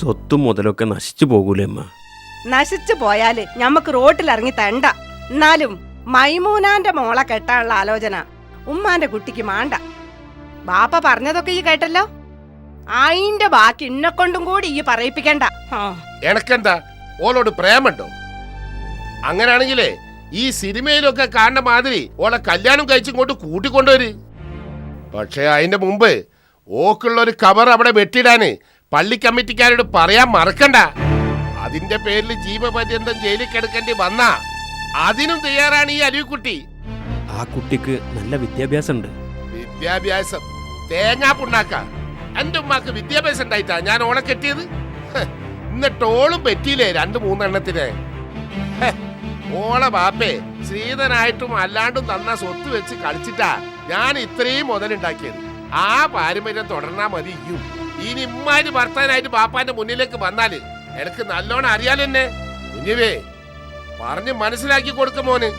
സ്വത്തും മുതലൊക്കെ നശിച്ചു പോകൂലേ അമ്മ? നശിച്ചു പോയാല് ഞമ്മക്ക് റോട്ടിലിറങ്ങി തണ്ട. എന്നാലും മൈമൂനാന്റെ മോളെ കെട്ടാനുള്ള ആലോചന ഉമ്മാന്റെ കുട്ടിക്ക് മാണ്ട. ബാപ്പ പറഞ്ഞതൊക്കെ ഈ കേട്ടല്ലോ. അയിന്റെ ബാക്കി ഇന്നെക്കൊണ്ടും കൂടി ഈ പറയിപ്പിക്കണ്ട. എനക്കെന്താ ഓളോട് പ്രേമുണ്ടോ? അങ്ങനാണെങ്കിലേ ഈ സിനിമയിലൊക്കെ കാണുന്ന മാതിരി ഓളെ കല്യാണം കഴിച്ചിങ്ങോട്ട് കൂട്ടിക്കൊണ്ടുവര്. പക്ഷെ അതിന്റെ മുമ്പ് ഓക്കുള്ള ഒരു കവർ അവിടെ വെട്ടിടാന് പള്ളി കമ്മിറ്റിക്കാരോട് പറയാൻ മറക്കണ്ട. അതിന്റെ പേരിൽ ജീവപര്യന്തം ജയിലിൽ കിടക്കേണ്ടി വന്നാ അതിനും തയ്യാറാണ് ഈ അരുവിക്കുട്ടി. ആ കുട്ടിക്ക് നല്ല വിദ്യാഭ്യാസം ഉണ്ട്. വിദ്യാഭ്യാസം തേങ്ങാ പുണ്ണാക്ക. എന്റെ ഉമ്മാക്ക് വിദ്യാഭ്യാസം ഉണ്ടായിട്ടാ ഞാൻ ഓളെ കെട്ടിയത്. എന്നിട്ട് ഓളും പറ്റിയില്ലേ 2-3 ഓളെ ബാപ്പേ ശ്രീധനായിട്ടും അല്ലാണ്ടും തന്ന സ്വത്ത് വെച്ച് കളിച്ചിട്ടാ ഞാൻ ഇത്രയും മുതലുണ്ടാക്കിയത്. ആ പാരമ്പര്യം തുടർന്നാ മതി. ഇനി ഇമ്മാര് ഭർത്താനായിട്ട് ബാപ്പാന്റെ മുന്നിലേക്ക് വന്നാല് എനിക്ക് നല്ലോണം അറിയാലോ. എന്നെ കുഞ്ഞുവേ പറഞ്ഞ് മനസ്സിലാക്കി കൊടുക്കും മോന്.